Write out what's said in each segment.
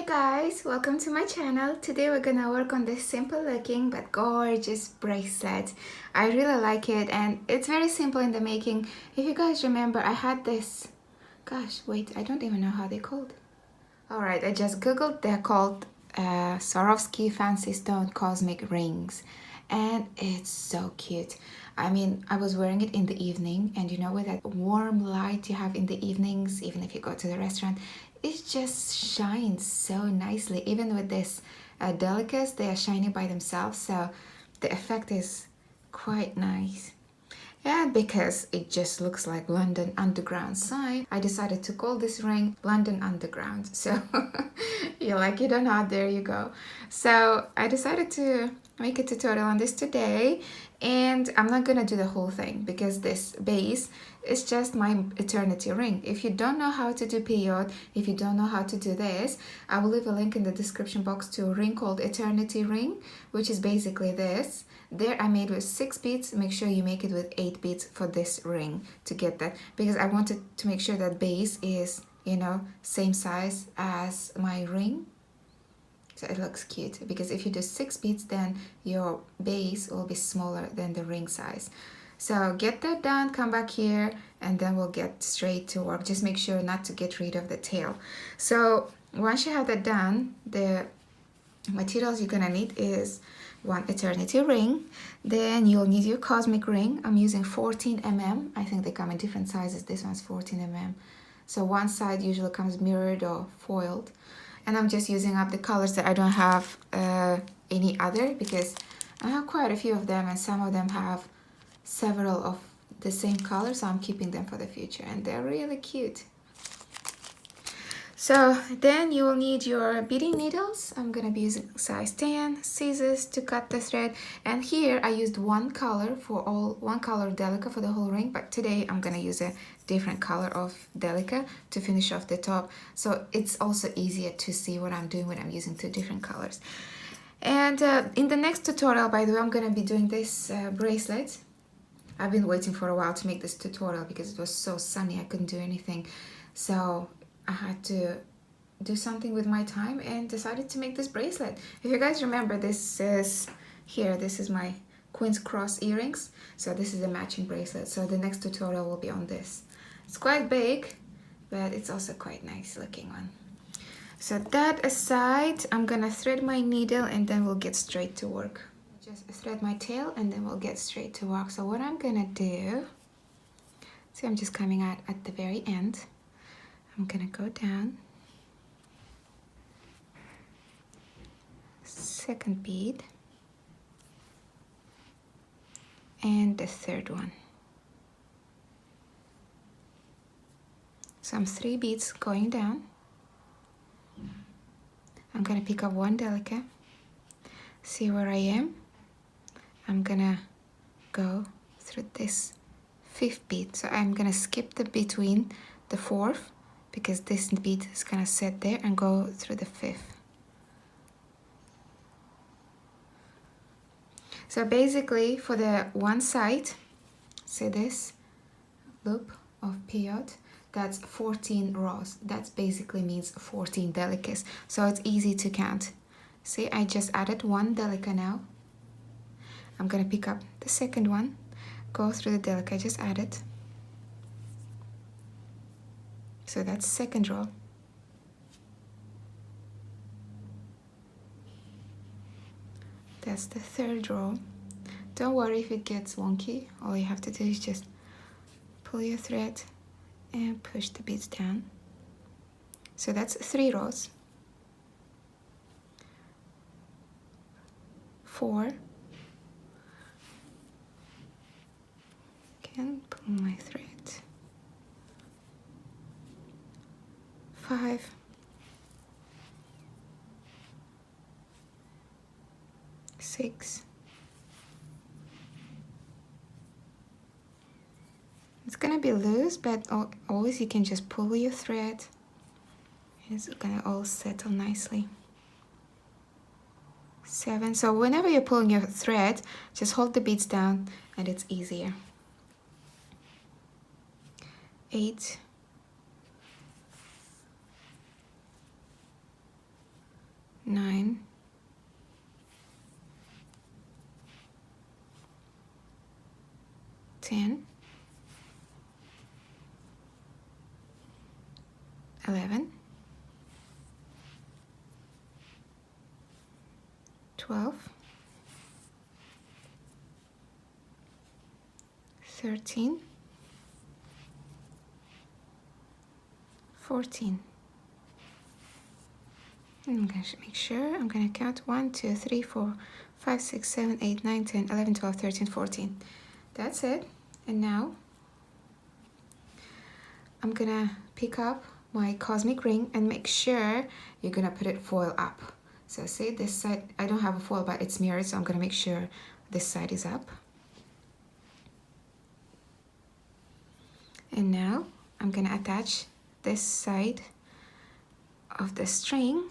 Guys, welcome to my channel. Today we're gonna work on this simple looking but gorgeous bracelet. I really like it and it's very simple in the making. If you guys remember, I had this, gosh, wait, I don't even know how they're called. Alright, I just googled. They're called Swarovski Fancy Stone Cosmic Rings and it's so cute. I mean, I was wearing it in the evening, and you know, with that warm light you have in the evenings, even if you go to the restaurant, it just shines so nicely. Even with this Delicas, they are shiny by themselves, so the effect is quite nice. And because it just looks like London Underground sign, I decided to call this ring London Underground. So you like it or not, there you go. So I decided to make a tutorial on this today, and I'm not gonna do the whole thing because this base is just my eternity ring. If you don't know how to do period, if you don't know how to do this, I will leave a link in the description box to a ring called eternity ring, which is basically this. There I made with 6 beads. Make sure you make it with 8 beads for this ring to get that, because I wanted to make sure that base is, you know, same size as my ring, so it looks cute. Because if you do 6 beads, then your base will be smaller than the ring size. So get that done, come back here, and then we'll get straight to work. Just make sure not to get rid of the tail. So once you have that done, the materials you're gonna need is one eternity ring, then you'll need your cosmic ring. I'm using 14 mm. I think they come in different sizes. This one's 14 mm, so one side usually comes mirrored or foiled, and I'm just using up the colors that I don't have any other, because I have quite a few of them and some of them have several of the same color, so I'm keeping them for the future, and they're really cute. So then you will need your beading needles. I'm gonna be using size 10, scissors to cut the thread, and here I used one color Delica for the whole ring, but today I'm gonna use a different color of Delica to finish off the top, so it's also easier to see what I'm doing when I'm using 2 different colors. And in the next tutorial, by the way, I'm gonna be doing this bracelet. I've been waiting for a while to make this tutorial because it was so sunny I couldn't do anything, so I had to do something with my time and decided to make this bracelet. If you guys remember, this is my Queen's Cross earrings, so this is a matching bracelet. So the next tutorial will be on this. It's quite big, but it's also quite nice looking one. So that aside, I'm gonna thread my needle and then we'll get straight to work. Just thread my tail and then we'll get straight to work. So what I'm gonna do, see, I'm just coming out at the very end. I'm gonna go down, second bead, and the third one. So I'm 3 beads going down. I'm gonna pick up one Delica, see where I am. I'm gonna go through this 5th bead, so I'm gonna skip the between the 4th, because this bead is gonna sit there, and go through the 5th. So basically for the one side, see this loop of period, that's 14 rows. That basically means 14 Delicas, so it's easy to count. See, I just added 1 Delica now. I'm gonna pick up the second one, go through the Delica I just added. So that's 2nd row. That's the 3rd row. Don't worry if it gets wonky. All you have to do is just pull your thread and push the beads down. So that's 3 rows. 4. Again, pull my thread. 5. 6. It's gonna be loose, but always you can just pull your thread. It's gonna all settle nicely. 7. So whenever you're pulling your thread, just hold the beads down and it's easier. 8. 10, 11, 12, 13, 14. I'm going to make sure. I'm going to count 1, 2, 3, 4, 5, 6, 7, 8, 9, 10, 11, 12, 13, 14. That's it. And now I'm going to pick up my cosmic ring and make sure you're going to put it foil up. So say this side, I don't have a foil, but it's mirrored, so I'm going to make sure this side is up. And now I'm going to attach this side of the string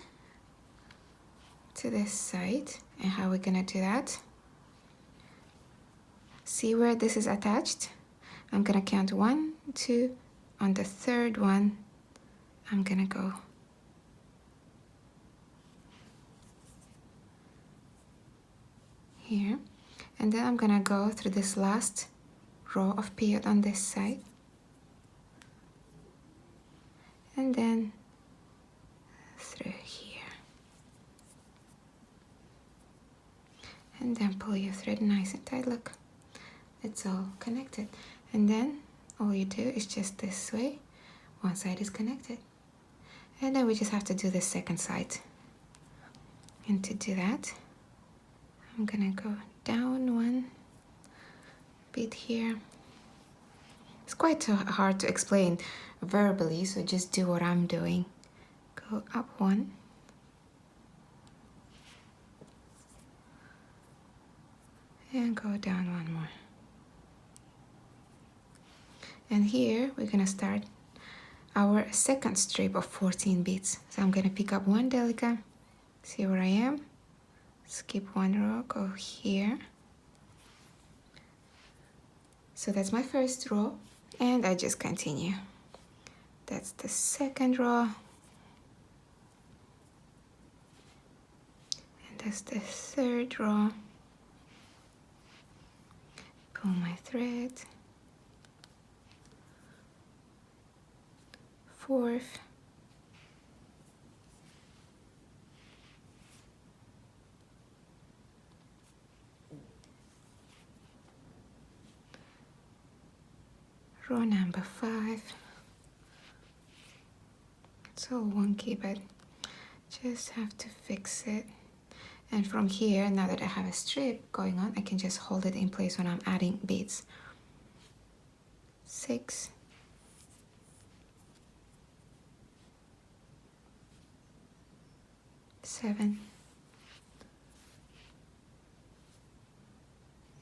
to this side. And how we're going to do that? See where this is attached? I'm going to count 1, 2. On the third one, I'm going to go here. And then I'm going to go through this last row of period on this side. And then through here. And then pull your thread nice and tight. Look, it's all connected. And then all you do is just this way. One side is connected. And then we just have to do the second side. And to do that, I'm gonna go down one bit here. It's quite hard to explain verbally, so just do what I'm doing. Go up one. And go down one more. And here we're gonna start our second strip of 14 beads. So I'm gonna pick up one Delica, see where I am, skip one row, go here. So that's my first row, and I just continue. That's the second row. And that's the third row. Pull my thread. Fourth. Row number 5. It's all wonky, but just have to fix it. And from here, now that I have a strip going on, I can just hold it in place when I'm adding beads. 6. 7.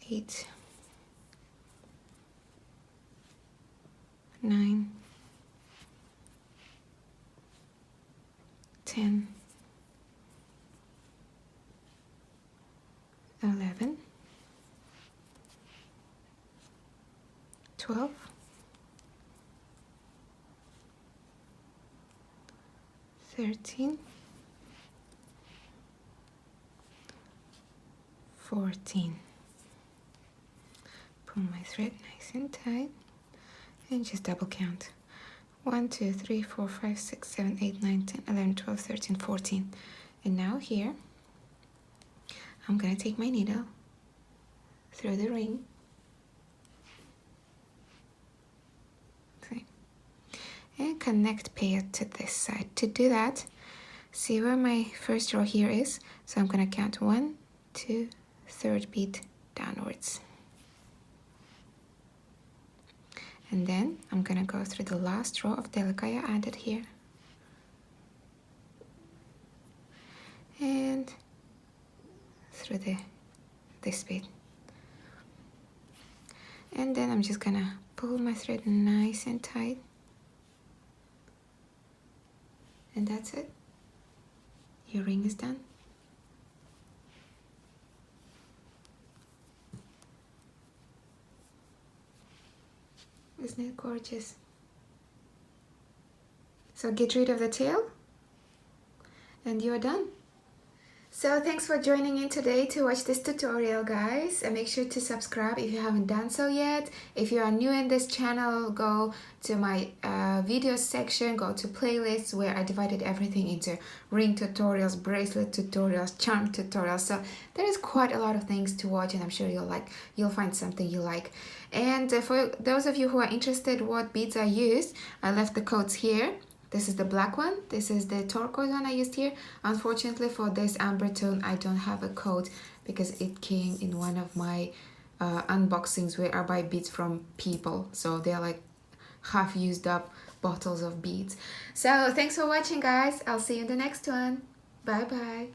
8. 9. 10. 11. 12. 13. 14. Pull my thread nice and tight and just double count. 1, 2, 3, 4, 5, 6, 7, 8, 9, 10, 11, 12, 13, 14. And now here, I'm gonna take my needle through the ring. Okay. And connect pair to this side. To do that, see where my first row here is? So I'm gonna count 1, 2, third bead downwards. And then I'm gonna go through the last row of Delica I added here. And through this bead. And then I'm just gonna pull my thread nice and tight. And that's it. Your ring is done. Isn't it gorgeous? So get rid of the tail and you're done. So thanks for joining in today to watch this tutorial, guys, and make sure to subscribe if you haven't done so yet. If you are new in this channel, go to my videos section, go to playlists where I divided everything into ring tutorials, bracelet tutorials, charm tutorials. So there is quite a lot of things to watch, and I'm sure you'll find something you like. And for those of you who are interested what beads I used, I left the codes here. This is the black one. This is the turquoise one I used here. Unfortunately for this amber tone, I don't have a code because it came in one of my unboxings where I buy beads from people. So they're like half used up bottles of beads. So thanks for watching, guys. I'll see you in the next one. Bye bye.